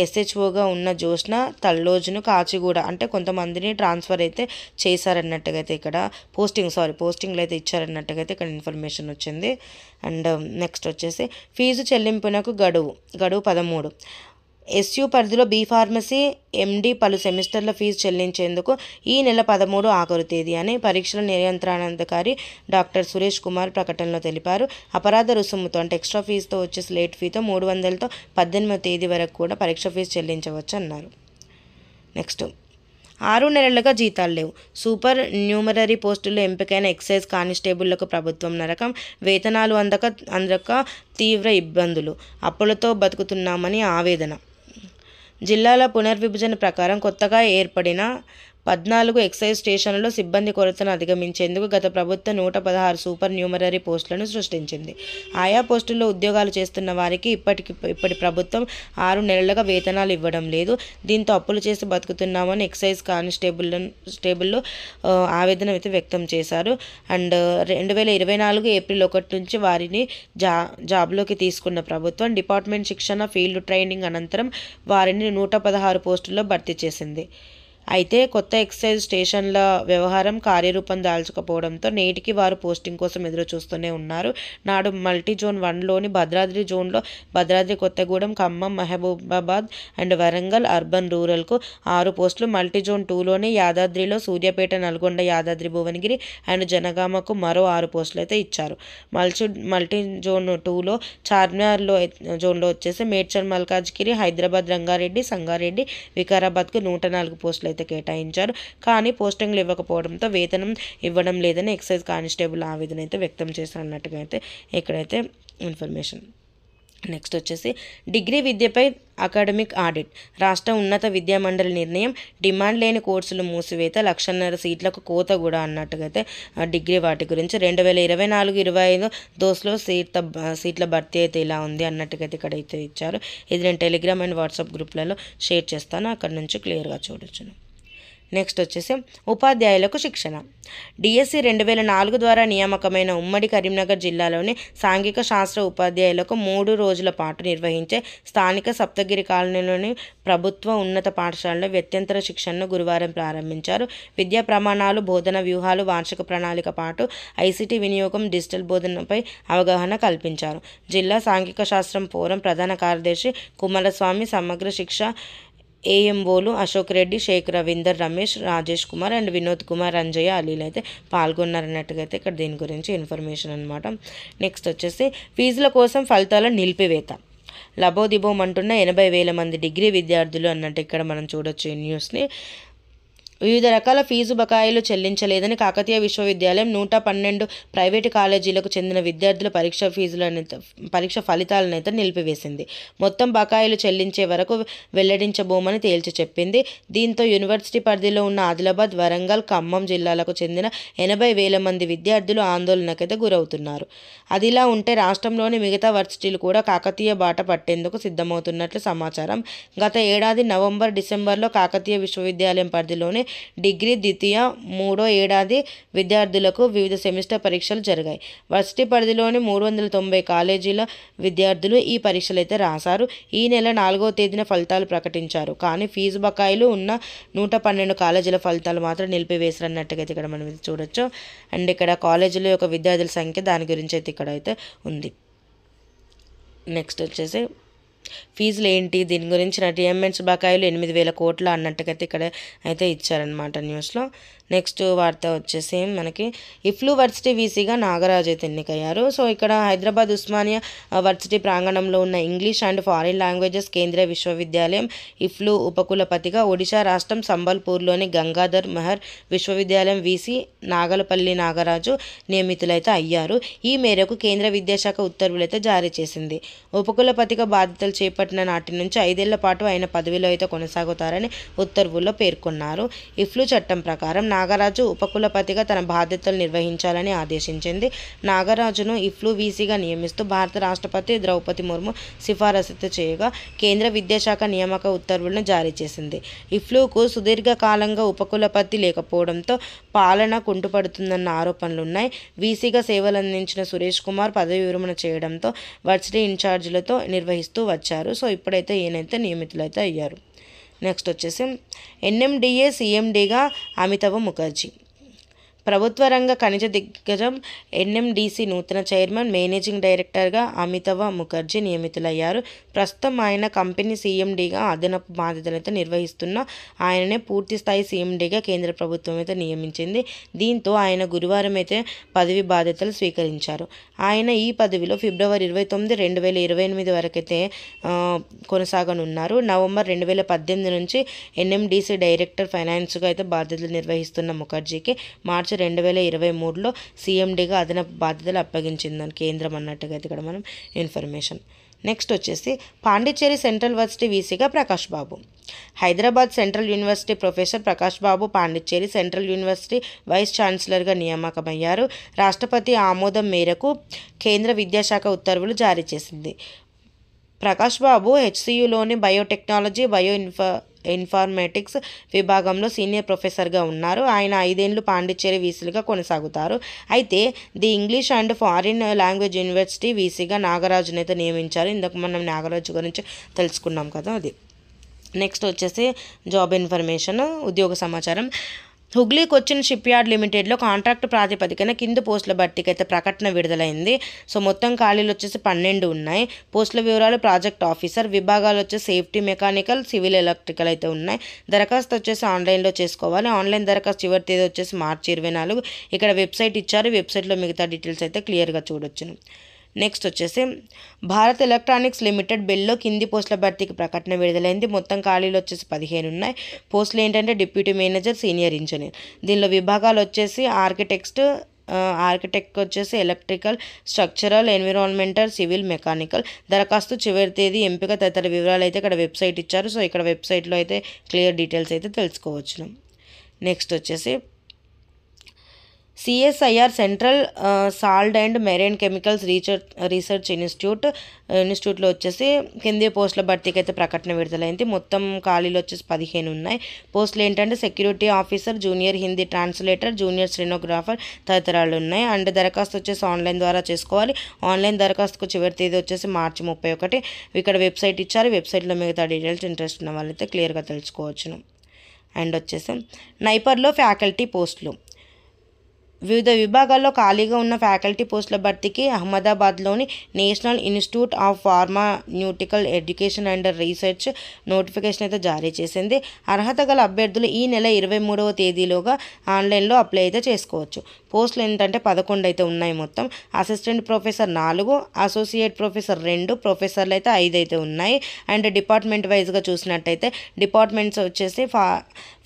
ఎస్హెచ్ఓగా ఉన్న జోష్న తల్లోజును కాచిగూడ అంటే కొంతమందిని ట్రాన్స్ఫర్ అయితే చేశారన్నట్టుగా అయితే ఇక్కడ పోస్టింగ్లు అయితే ఇచ్చారన్నట్టుగా అయితే ఇక్కడ ఇన్ఫర్మేషన్ వచ్చింది. అండ్ నెక్స్ట్ వచ్చేసి ఫీజు చెల్లింపునకు గడువు 13. ఎస్యు పరిధిలో బి ఫార్మసీ ఎండి పలు సెమిస్టర్ల ఫీజు చెల్లించేందుకు ఈ నెల 13 ఆఖరు తేదీ అని పరీక్షల నియంత్రణాధికారి డాక్టర్ సురేష్ కుమార్ ప్రకటనలో తెలిపారు. అపరాధ రుసుముతో అంటే ఎక్స్ట్రా ఫీజుతో వచ్చేసి లేట్ ఫీతో 300తో 18వ తేదీ వరకు కూడా పరీక్ష ఫీజు చెల్లించవచ్చు అన్నారు. నెక్స్ట్ 6 నెలలుగా జీతాలు లేవు. సూపర్ న్యూమరరీ పోస్టుల్లో ఎంపికైన ఎక్సైజ్ కానిస్టేబుళ్లకు ప్రభుత్వం నరకం. వేతనాలు అందక తీవ్ర ఇబ్బందులు. అప్పులతో బతుకుతున్నామని ఆవేదన. జిల్లాల పునర్విభజన ప్రకారం కొత్తగా ఏర్పడిన 14 ఎక్సైజ్ స్టేషన్లలో సిబ్బంది కొరతను అధిగమించేందుకు గత ప్రభుత్వం 116 సూపర్ న్యూమరరీ పోస్టులను సృష్టించింది. ఆయా పోస్టుల్లో ఉద్యోగాలు చేస్తున్న వారికి ఇప్పటి ప్రభుత్వం 6 నెలలుగా వేతనాలు ఇవ్వడం లేదు. దీంతో అప్పులు చేసి బతుకుతున్నామని ఎక్సైజ్ కానిస్టేబుల్ ఆవేదన అయితే వ్యక్తం చేశారు. అండ్ 2024 ఏప్రిల్ 1 నుంచి వారిని జాబ్లోకి తీసుకున్న ప్రభుత్వం డిపార్ట్మెంట్ శిక్షణ, ఫీల్డ్ ట్రైనింగ్ అనంతరం వారిని 116 పోస్టుల్లో భర్తీ చేసింది. అయితే కొత్త ఎక్సైజ్ స్టేషన్ల వ్యవహారం కార్యరూపం దాల్చకపోవడంతో నేటికి వారు పోస్టింగ్ కోసం ఎదురు చూస్తూనే ఉన్నారు. నాడు మల్టీ జోన్ 1లోని భద్రాద్రి జోన్లో భద్రాద్రి కొత్తగూడెం, ఖమ్మం, మహబూబాబాద్ అండ్ వరంగల్ అర్బన్ రూరల్కు 6 పోస్టులు, మల్టీ జోన్ 2లోని యాదాద్రిలో సూర్యాపేట, నల్గొండ, యాదాద్రి భువనగిరి అండ్ జనగామకు మరో 6 పోస్టులు అయితే ఇచ్చారు. మల్టీ జోన్ 2లో చార్మినార్లో జోన్లో వచ్చేసి మేడ్చల్, మల్కాజ్గిరి, హైదరాబాద్, రంగారెడ్డి, సంగారెడ్డి, వికారాబాద్కు 104 పోస్టులు కేటాయించారు. కానీ పోస్టింగ్లు ఇవ్వకపోవడంతో వేతనం ఇవ్వడం లేదని ఎక్సైజ్ కానిస్టేబుల్ ఆవేదన అయితే వ్యక్తం చేశారన్నట్టుగా అయితే ఇక్కడైతే ఇన్ఫర్మేషన్. నెక్స్ట్ వచ్చేసి డిగ్రీ విద్యపై అకాడమిక్ ఆడిట్. రాష్ట్ర ఉన్నత విద్యా మండలి నిర్ణయం. డిమాండ్ లేని కోర్సులు మూసివేత, 1,50,000 సీట్లకు కోత కూడా అన్నట్టుగా అయితే డిగ్రీ వాటి గురించి 2024-25 దోస్లో సీట్ల భర్తీ అయితే ఇలా ఉంది అన్నట్టుగా అయితే ఇక్కడ అయితే ఇచ్చారు. ఇది నేను టెలిగ్రామ్ అండ్ వాట్సాప్ గ్రూప్లలో షేర్ చేస్తాను, అక్కడ నుంచి క్లియర్గా చూడొచ్చును. నెక్స్ట్ వచ్చేసి ఉపాధ్యాయులకు శిక్షణ. డిఎస్సి 2004 ద్వారా నియామకమైన ఉమ్మడి కరీంనగర్ జిల్లాలోని సాంఘిక శాస్త్ర ఉపాధ్యాయులకు 3 రోజుల పాటు నిర్వహించే స్థానిక సప్తగిరి కాలనీలోని ప్రభుత్వ ఉన్నత పాఠశాలలో వ్యత్యంతర శిక్షణను గురువారం ప్రారంభించారు. విద్యా ప్రమాణాలు, బోధన వ్యూహాలు, వార్షిక ప్రణాళిక పాటు ఐసీటీ వినియోగం, డిజిటల్ బోధనపై అవగాహన కల్పించారు. జిల్లా సాంఘిక శాస్త్రం ఫోరం ప్రధాన కార్యదర్శి కుమారస్వామి, సమగ్ర శిక్ష ఏఎంఓలు అశోక్ రెడ్డి, షేక్ రవీందర్, రమేష్, రాజేష్ కుమార్ అండ్ వినోద్ కుమార్, అంజయ్య, అలీలు అయితే పాల్గొన్నారన్నట్టుగా అయితే ఇక్కడ దీని గురించి ఇన్ఫర్మేషన్ అనమాట. నెక్స్ట్ వచ్చేసి ఫీజుల కోసం ఫలితాల నిలిపివేత. లబోదిబోమంటున్న 80,000 మంది డిగ్రీ విద్యార్థులు అన్నట్టు ఇక్కడ మనం చూడొచ్చు ఈ న్యూస్ని. వివిధ రకాల ఫీజు బకాయిలు చెల్లించలేదని కాకతీయ విశ్వవిద్యాలయం 112 ప్రైవేటు కాలేజీలకు చెందిన విద్యార్థుల పరీక్ష ఫలితాలనైతే నిలిపివేసింది. మొత్తం బకాయిలు చెల్లించే వరకు వెల్లడించబోమని తేల్చి చెప్పింది. దీంతో యూనివర్సిటీ పరిధిలో ఉన్న ఆదిలాబాద్, వరంగల్, ఖమ్మం జిల్లాలకు చెందిన 80,000 మంది విద్యార్థులు ఆందోళనకైతే గురవుతున్నారు. అదిలా ఉంటే రాష్ట్రంలోని మిగతా వర్సిటీలు కూడా కాకతీయ బాట పట్టేందుకు సిద్ధమవుతున్నట్లు సమాచారం. గత ఏడాది నవంబర్, డిసెంబర్లో కాకతీయ విశ్వవిద్యాలయం పరిధిలోని డిగ్రీ ద్వితీయ 3వ ఏడాది విద్యార్థులకు వివిధ సెమిస్టర్ పరీక్షలు జరిగాయి. వర్సిటీ పరిధిలోని 390 కాలేజీల విద్యార్థులు ఈ పరీక్షలు అయితే రాశారు. ఈ నెల 4వ తేదీన ఫలితాలు ప్రకటించారు. కానీ ఫీజు బకాయిలు ఉన్న 112 కాలేజీల ఫలితాలు మాత్రం నిలిపివేశారన్నట్టుగా అయితే ఇక్కడ మనం చూడొచ్చు. అండ్ ఇక్కడ కాలేజీల యొక్క విద్యార్థుల సంఖ్య దాని గురించి అయితే ఇక్కడ అయితే ఉంది. నెక్స్ట్ వచ్చేసి ఫీజులు ఏంటి, దీని గురించి టీఎంఎన్స్ బకాయిలు 8,000 కోట్లు అన్నట్టుగా అయితే ఇక్కడ అయితే ఇచ్చారనమాట న్యూస్లో. నెక్స్ట్ వార్త వచ్చేసి మనకి ఇఫ్లూ వర్సిటీ వీసీగా నాగరాజు అయితే ఎన్నికయ్యారు. సో ఇక్కడ హైదరాబాద్ ఉస్మానియా వర్సిటీ ప్రాంగణంలో ఉన్న ఇంగ్లీష్ అండ్ ఫారిన్ లాంగ్వేజెస్ కేంద్రీయ విశ్వవిద్యాలయం ఇఫ్లూ ఉపకులపతిగా ఒడిశా రాష్ట్రం సంబల్పూర్లోని గంగాధర్ మెహర్ విశ్వవిద్యాలయం వీసీ నాగలపల్లి నాగరాజు నియమితులైతే అయ్యారు. ఈ మేరకు కేంద్ర విద్యాశాఖ ఉత్తర్వులైతే జారీ చేసింది. ఉపకులపతిగా బాధ్యతలు చేపట్టిన నాటి నుంచి 5 ఏళ్ల పాటు ఆయన పదవిలో అయితే కొనసాగుతారని ఉత్తర్వుల్లో పేర్కొన్నారు. ఇఫ్లూ చట్టం ప్రకారం నాగరాజు ఉపకులపతిగా తన బాధ్యతలు నిర్వహించాలని ఆదేశించింది. నాగరాజును ఇఫ్లూ వీసీగా నియమిస్తూ భారత రాష్ట్రపతి ద్రౌపది ముర్ము సిఫారసు చేయగా కేంద్ర విద్యాశాఖ నియామక ఉత్తర్వులను జారీ చేసింది. ఇఫ్లూకు సుదీర్ఘకాలంగా ఉపకులపతి లేకపోవడంతో పాలన కుంటుపడుతుందన్న ఆరోపణలున్నాయి. వీసీగా సేవలందించిన సురేష్ కుమార్ పదవి విరమణ చేయడంతో వర్సిటీ ఇన్ఛార్జీలతో నిర్వహిస్తూ వచ్చారు. సో ఇప్పుడైతే ఈయనైతే నియమితులైతే అయ్యారు. నెక్స్ట్ వచ్చేసి ఎన్ఎండిఏ సీఎండీగా అమితావ్ ముఖర్జీ. ప్రభుత్వ రంగ ఖనిజ దిగ్గజం ఎన్ఎండిసి నూతన చైర్మన్ మేనేజింగ్ డైరెక్టర్గా అమితావ్ ముఖర్జీ నియమితులయ్యారు. ప్రస్తుతం ఆయన కంపెనీ సీఎండీగా అదనపు బాధ్యతలైతే నిర్వహిస్తున్న ఆయననే పూర్తి స్థాయి సీఎండీగా కేంద్ర ప్రభుత్వం అయితే నియమించింది. దీంతో ఆయన గురువారం అయితే పదవి బాధ్యతలు స్వీకరించారు. ఆయన ఈ పదవిలో ఫిబ్రవరి 29, 2028 వరకైతే కొనసాగనున్నారు. నవంబర్ 2018 నుంచి ఎన్ఎండిసి డైరెక్టర్ ఫైనాన్స్గా అయితే బాధ్యతలు నిర్వహిస్తున్న ముఖర్జీకి మార్చి 2023లో సీఎండీగా అదనపు బాధ్యతలు అప్పగించిందని కేంద్రం అన్నట్టుగా అయితే ఇక్కడ మనం ఇన్ఫర్మేషన్. నెక్స్ట్ వచ్చేసి పాండిచ్చేరి సెంట్రల్ వర్సిటీ వీసీగా Prakash Babu. Hyderabad central university professor Prakash Babu Pondicherry central university vice ఛాన్సలర్గా నియామకమయ్యారు. రాష్ట్రపతి ఆమోదం మేరకు కేంద్ర విద్యాశాఖ ఉత్తర్వులు జారీ చేసింది. ప్రకాష్ బాబు హెచ్సియులోని బయోటెక్నాలజీ ఇన్ఫర్మేటిక్స్ విభాగంలో సీనియర్ ప్రొఫెసర్గా ఉన్నారు. ఆయన 5 ఏళ్లు పాండిచ్చేరి వీసీగా కొనసాగుతారు. అయితే the English and foreign language university వీసీగా నాగరాజుని అయితే నియమించారు. ఇందాక మనం నాగరాజు గురించి తెలుసుకున్నాం కదా అది. నెక్స్ట్ వచ్చేసి జాబ్ ఇన్ఫర్మేషన్, ఉద్యోగ సమాచారం. హుగ్లీ కొచ్చిన్ షిప్ యార్డ్ లిమిటెడ్లో కాంట్రాక్ట్ ప్రాతిపదికన కింది పోస్టుల భర్తీకి అయితే ప్రకటన విడుదలైంది. సో మొత్తం ఖాళీలు వచ్చేసి 12 ఉన్నాయి. పోస్టుల వివరాలు ప్రాజెక్ట్ ఆఫీసర్, విభాగాలు వచ్చేసి సేఫ్టీ, మెకానికల్, సివిల్, ఎలక్ట్రికల్ అయితే ఉన్నాయి. దరఖాస్తు వచ్చేసి ఆన్లైన్లో చేసుకోవాలి. ఆన్లైన్ దరఖాస్తు చివరి తేదీ వచ్చేసి మార్చి 24. ఇక్కడ వెబ్సైట్ ఇచ్చారు. వెబ్సైట్లో మిగతా డీటెయిల్స్ అయితే క్లియర్గా చూడొచ్చును. నెక్స్ట్ వచ్చేసి భారత్ ఎలక్ట్రానిక్స్ లిమిటెడ్ బెల్లో కింది పోస్టుల భర్తీకి ప్రకటన విడుదలైంది. మొత్తం ఖాళీలు వచ్చేసి 15 ఉన్నాయి. పోస్టులు ఏంటంటే డిప్యూటీ మేనేజర్, సీనియర్ ఇంజనీర్. దీనిలో విభాగాలు వచ్చేసి ఆర్కిటెక్ట్ వచ్చేసి electrical, structural, environmental, civil, mechanical. దరఖాస్తు చివరి తేదీ, ఎంపిక తదితర వివరాలు అయితే ఇక్కడ వెబ్సైట్ ఇచ్చారు. సో ఇక్కడ వెబ్సైట్లో అయితే క్లియర్ డీటెయిల్స్ అయితే తెలుసుకోవచ్చు. నెక్స్ట్ వచ్చేసి CSIR central salt and marine chemicals research ఇన్స్టిట్యూట్లో వచ్చేసి కింది పోస్టుల భర్తీకి అయితే ప్రకటన విడుదలైంది. మొత్తం ఖాళీలు వచ్చేసి 15 ఉన్నాయి. పోస్టులు ఏంటంటే security officer, junior Hindi translator, junior stenographer తదితరాలు ఉన్నాయి. అండ్ దరఖాస్తు వచ్చేసి ఆన్లైన్ ద్వారా చేసుకోవాలి. ఆన్లైన్ దరఖాస్తుకు చివరి తేదీ వచ్చేసి మార్చి 31. ఇక్కడ వెబ్సైట్ ఇచ్చారు. వెబ్సైట్లో మిగతా డీటెయిల్స్ ఇంట్రెస్ట్ ఉన్న వాళ్ళైతే క్లియర్గా తెలుసుకోవచ్చును. అండ్ వచ్చేసి నైపర్లో ఫ్యాకల్టీ పోస్టులు. వివిధ విభాగాల్లో ఖాళీగా ఉన్న ఫ్యాకల్టీ పోస్టుల భర్తీకి అహ్మదాబాద్లోని national institute of pharmaceutical education and research notification అయితే జారీ చేసింది. అర్హత గల అభ్యర్థులు ఈ నెల 23వ తేదీలోగా ఆన్లైన్లో అప్లై అయితే చేసుకోవచ్చు. పోస్టులు ఏంటంటే 11 అయితే ఉన్నాయి మొత్తం. అసిస్టెంట్ ప్రొఫెసర్ 4, అసోసియేట్ ప్రొఫెసర్ 2, ప్రొఫెసర్లు అయితే 5 అయితే ఉన్నాయి. అండ్ డిపార్ట్మెంట్ వైజ్గా చూసినట్టయితే డిపార్ట్మెంట్స్ వచ్చేసి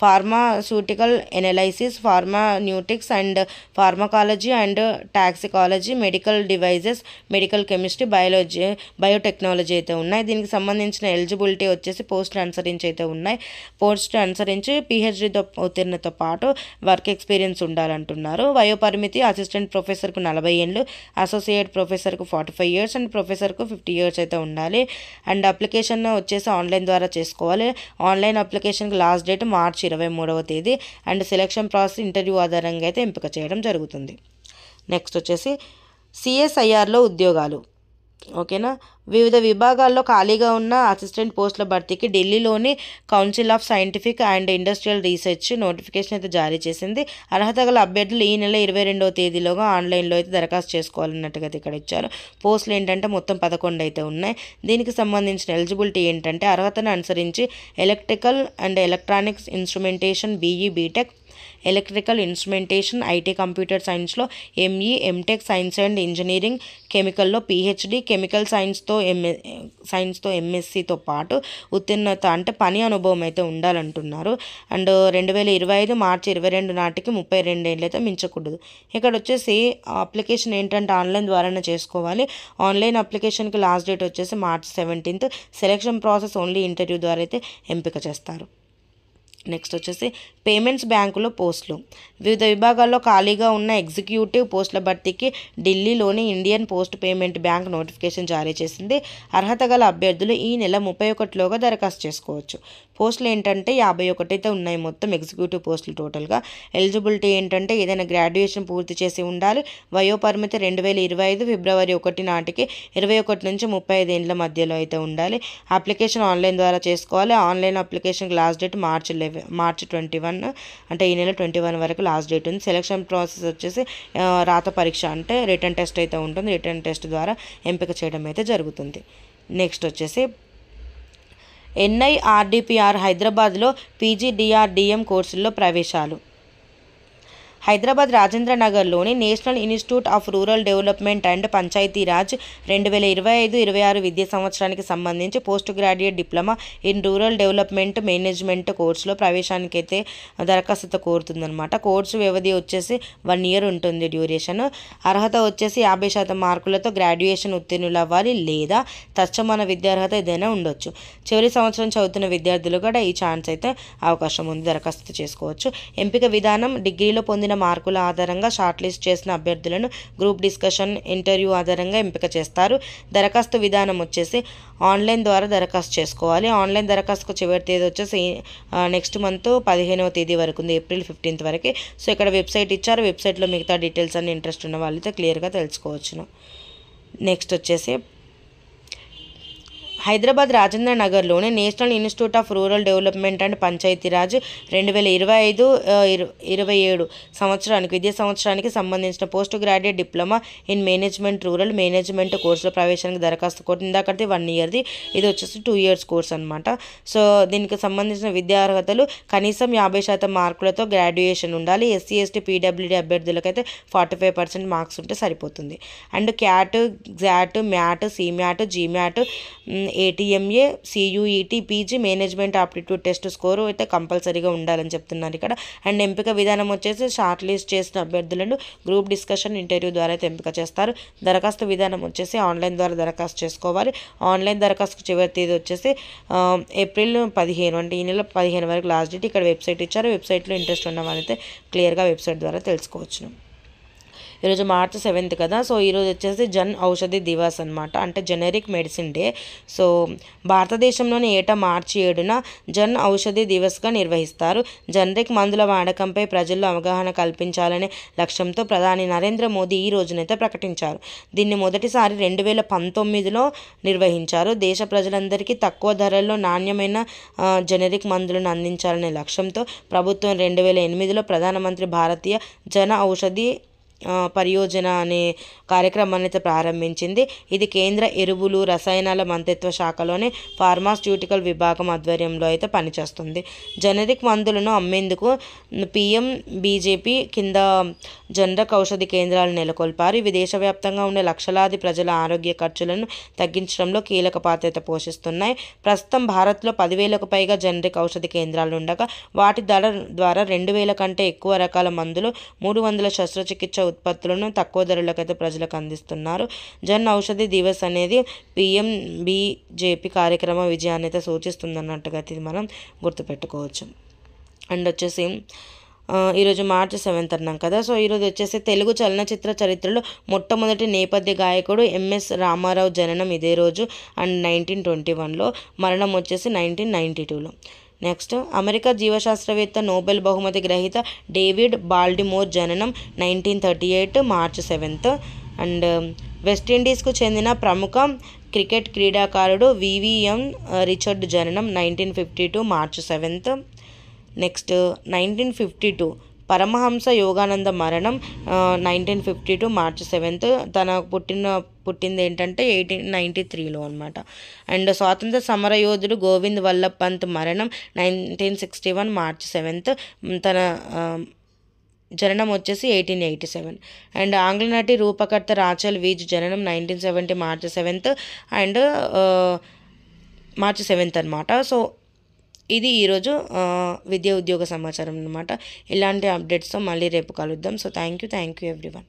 pharmaceutical analysis, pharmaceutics and pharmacology and toxicology, medical devices, medical chemistry, biology, biotechnology అయితే ఉన్నాయి. దీనికి సంబంధించిన ఎలిజిబిలిటీ వచ్చేసి పోస్టులు అనుసరించి అయితే ఉన్నాయి. పోస్ట్ అనుసరించి పిహెచ్డితో ఉత్తీర్ణతో పాటు వర్క్ ఎక్స్పీరియన్స్ ఉండాలంటున్నారు. వయోపరిమితి అసిస్టెంట్ ప్రొఫెసర్కు 40 ఏళ్ళు, అసోసియేట్ ప్రొఫెసర్కు 45 ఇయర్స్ అండ్ ప్రొఫెసర్కు 50 ఇయర్స్ అయితే ఉండాలి. అండ్ అప్లికేషన్ వచ్చేసి ఆన్లైన్ ద్వారా చేసుకోవాలి. ఆన్లైన్ అప్లికేషన్కి లాస్ట్ డేట్ మార్చి 23వ తేదీ అండ్ సెలక్షన్ ప్రాసెస్ ఇంటర్వ్యూ ఆధారంగా అయితే ఎంపిక చేయడం జరుగుతుంది. నెక్స్ట్ వచ్చేసి సిఎస్ఐఆర్లో ఉద్యోగాలు. ఓకేనా. వివిధ విభాగాల్లో ఖాళీగా ఉన్న అసిస్టెంట్ పోస్టుల భర్తీకి ఢిల్లీలోని council of scientific and industrial research notification అయితే జారీ చేసింది. అర్హత గల అభ్యర్థులు ఈ నెల 22వ తేదీలోగా ఆన్లైన్లో అయితే దరఖాస్తు చేసుకోవాలన్నట్టుగా ఇక్కడ ఇచ్చారు. పోస్టులు ఏంటంటే మొత్తం 11 అయితే ఉన్నాయి. దీనికి సంబంధించిన ఎలిజిబిలిటీ ఏంటంటే అర్హతను అనుసరించి electrical and electronics instrumentation BE BTech, electrical instrumentation IT computer సైన్స్లో ME MTech, science and engineering, కెమికల్లో పిహెచ్డి, కెమికల్ సైన్స్తో ఎంఎస్సితో పాటు ఉత్తీర్ణత అంటే పని అనుభవం అయితే ఉండాలంటున్నారు. అండ్ 2025 మార్చి 22 నాటికి 32 ఏళ్ళు అయితే మించకూడదు. ఇక్కడ వచ్చేసి అప్లికేషన్ ఏంటంటే ఆన్లైన్ ద్వారానే చేసుకోవాలి. ఆన్లైన్ అప్లికేషన్కి లాస్ట్ డేట్ వచ్చేసి మార్చి 17th. Selection process only interview ద్వారా అయితే ఎంపిక చేస్తారు. నెక్స్ట్ వచ్చేసి పేమెంట్స్ బ్యాంకులో పోస్టులు. వివిధ విభాగాల్లో ఖాళీగా ఉన్న ఎగ్జిక్యూటివ్ పోస్టుల భర్తీకి ఢిల్లీలోని Indian post payment bank notification జారీ చేసింది. అర్హత గల అభ్యర్థులు ఈ నెల 31లోగా దరఖాస్తు చేసుకోవచ్చు. పోస్టులు ఏంటంటే 51 అయితే ఉన్నాయి మొత్తం ఎగ్జిక్యూటివ్ పోస్టులు టోటల్గా. ఎలిజిబిలిటీ ఏంటంటే ఏదైనా గ్రాడ్యుయేషన్ పూర్తి చేసి ఉండాలి. వయోపరిమితి 2025 ఫిబ్రవరి 1 నాటికి 21 నుంచి 35 ఏళ్ళ మధ్యలో అయితే ఉండాలి. అప్లికేషన్ ఆన్లైన్ ద్వారా చేసుకోవాలి. ఆన్లైన్ అప్లికేషన్కి లాస్ట్ డేట్ మార్చి 21 అంటే ఈ నెల 21 వరకు లాస్ట్ డేట్ ఉంది. సెలక్షన్ ప్రాసెస్ వచ్చేసి రాత పరీక్ష అంటే రిటర్న్ టెస్ట్ అయితే ఉంటుంది. రిటర్న్ టెస్ట్ ద్వారా ఎంపిక చేయడం అయితే జరుగుతుంది. నెక్స్ట్ వచ్చేసి NIRDPR హైదరాబాద్లో PGDRDM కోర్సుల్లో ప్రవేశాలు. హైదరాబాద్ రాజేంద్ర నగర్లోని national institute of rural development and Panchayati Raj 2025-26 విద్యా సంవత్సరానికి సంబంధించి post graduate diploma in rural development management కోర్సులో ప్రవేశానికి అయితే దరఖాస్తు కోరుతుందన్నమాట. కోర్సు వ్యవధి వచ్చేసి 1 year ఉంటుంది డ్యూరేషన్. అర్హత వచ్చేసి 50% మార్కులతో గ్రాడ్యుయేషన్ ఉత్తీర్ణులు అవ్వాలి లేదా తత్సమాన విద్యార్హత ఏదైనా ఉండొచ్చు. చివరి సంవత్సరం చదువుతున్న విద్యార్థులు కూడా ఈ ఛాన్స్ అయితే అవకాశం ఉంది, దరఖాస్తు చేసుకోవచ్చు. ఎంపిక విధానం డిగ్రీలో పొందిన మార్కుల ఆధారంగా షార్ట్ లిస్ట్ చేసిన అభ్యర్థులను గ్రూప్ డిస్కషన్ ఇంటర్వ్యూ ఆధారంగా ఎంపిక చేస్తారు. దరఖాస్తు విధానం వచ్చేసి ఆన్లైన్ ద్వారా దరఖాస్తు చేసుకోవాలి. ఆన్లైన్ దరఖాస్తుకు చివరి తేదీ వచ్చేసి నెక్స్ట్ మంత్ 15వ తేదీ వరకు ఉంది, ఏప్రిల్ 15th వరకు. సో ఇక్కడ వెబ్సైట్ ఇచ్చారు. వెబ్సైట్లో మిగతా డీటెయిల్స్ అన్ని ఇంట్రెస్ట్ ఉన్న వాళ్ళైతే క్లియర్గా తెలుసుకోవచ్చును. నెక్స్ట్ వచ్చేసి హైదరాబాద్ రాజేంద్ర నగర్లోని national institute of rural development and Panchayati Raj 2025-27 సంవత్సరానికి విద్యా సంవత్సరానికి సంబంధించిన post graduate diploma in management rural management కోర్సులో ప్రవేశానికి దరఖాస్తు కోర్టు ఇందాకటి 1 yearది, ఇది వచ్చేసి 2 years కోర్స్ అనమాట. సో దీనికి సంబంధించిన విద్యా అర్హతలు కనీసం 50% మార్కులతో గ్రాడ్యుయేషన్ ఉండాలి. SC ST PWD అభ్యర్థులకైతే 45% మార్క్స్ ఉంటే సరిపోతుంది. And CAT, XAT, MAT, CMAT, GMAT, ATMA, CUET, PG management aptitude test score అయితే కంపల్సరీగా ఉండాలని చెప్తున్నారు ఇక్కడ. అండ్ ఎంపిక విధానం వచ్చేసి షార్ట్ లిస్ట్ చేసిన అభ్యర్థులను గ్రూప్ డిస్కషన్ ఇంటర్వ్యూ ద్వారా అయితే ఎంపిక చేస్తారు. దరఖాస్తు విధానం వచ్చేసి ఆన్లైన్ ద్వారా దరఖాస్తు చేసుకోవాలి. ఆన్లైన్ దరఖాస్తు చివరి తేదీ వచ్చేసి ఏప్రిల్ 15 అంటే ఈ నెల 15 వరకు లాస్ట్ డేట్. ఇక్కడ వెబ్సైట్ ఇచ్చారు. వెబ్సైట్లో ఇంట్రెస్ట్ ఉన్న వాళ్ళైతే క్లియర్గా వెబ్సైట్ ద్వారా తెలుసుకోవచ్చు. ఈరోజు మార్చి 7th కదా. సో ఈరోజు వచ్చేసి జన్ ఔషధి దివాస్ అనమాట, అంటే జెనరిక్ మెడిసిన్ డే. సో భారతదేశంలోని ఏటా మార్చి 7న జన్ ఔషధి దివస్గా నిర్వహిస్తారు. జనరిక్ మందుల వాడకంపై ప్రజల్లో అవగాహన కల్పించాలనే లక్ష్యంతో ప్రధాని నరేంద్ర మోదీ ఈ రోజునైతే ప్రకటించారు. దీన్ని మొదటిసారి 2019లో నిర్వహించారు. దేశ ప్రజలందరికీ తక్కువ ధరల్లో నాణ్యమైన జెనరిక్ మందులను అందించాలనే లక్ష్యంతో ప్రభుత్వం 2008లో ప్రధానమంత్రి భారతీయ జన ఔషధి పరియోజన అనే కార్యక్రమాన్ని అయితే ప్రారంభించింది. ఇది కేంద్ర ఎరువులు రసాయనాల మంత్రిత్వ శాఖలోని ఫార్మాస్యూటికల్ విభాగం ఆధ్వర్యంలో అయితే పనిచేస్తుంది. జనరిక్ మందులను అమ్మేందుకు బీజేపీ కింద జనరిక్ ఔషధి కేంద్రాలు నెలకొల్పారు. ఇవి దేశవ్యాప్తంగా ఉండే లక్షలాది ప్రజల ఆరోగ్య ఖర్చులను తగ్గించడంలో కీలక పాత్ర పోషిస్తున్నాయి. ప్రస్తుతం భారత్లో 10,000కు పైగా జనరిక్ ఔషధి కేంద్రాలు ఉండగా వాటి ద్వారా 2,000 కంటే ఎక్కువ రకాల మందులు, 300 శస్త్రచికిత్స ఉత్పత్తులను తక్కువ ధరలకైతే ప్రజలకు అందిస్తున్నారు. జన్ ఔషధి దివస్ అనేది బీజేపీ కార్యక్రమ విజయాన్ని అయితే సూచిస్తుందన్నట్టుగా ఇది మనం గుర్తుపెట్టుకోవచ్చు. అండ్ వచ్చేసి ఈరోజు మార్చి 7th అన్నాం కదా. సో ఈరోజు వచ్చేసి తెలుగు చలనచిత్ర చరిత్రలో మొట్టమొదటి నేపథ్య గాయకుడు ఎంఎస్ రామారావు జననం ఇదే రోజు అండ్ 1921లో, మరణం వచ్చేసి 1992లో. నెక్స్ట్ అమెరికా జీవశాస్త్రవేత్త నోబెల్ బహుమతి గ్రహీత డేవిడ్ బాల్డిమోర్ జననం 1938 మార్చి 7th. అండ్ వెస్టిండీస్కు చెందిన ప్రముఖ క్రికెట్ క్రీడాకారుడు వివిఎం రిచర్డ్ జననం 1952 మార్చి 7th. నెక్స్ట్ 1952 పరమహంస యోగానంద మరణం 1952 మార్చి 7th. తన పుట్టింది ఏంటంటే 1893లో అనమాట. అండ్ స్వాతంత్ర సమర యోధుడు గోవింద్ వల్లభ్ పంత్ మరణం 1961 మార్చి 7th. తన జననం వచ్చేసి 1887. అండ్ ఆంగ్ల నటి రూపకర్త రాచల్ వీజ్ జననం 1970 మార్చి 7th అండ్ మార్చి 7th అనమాట. సో ఇది ఈరోజు విద్యా ఉద్యోగ సమాచారం అనమాట. ఇలాంటి అప్డేట్స్తో మళ్ళీ రేపు కలుద్దాం. So thank you everyone.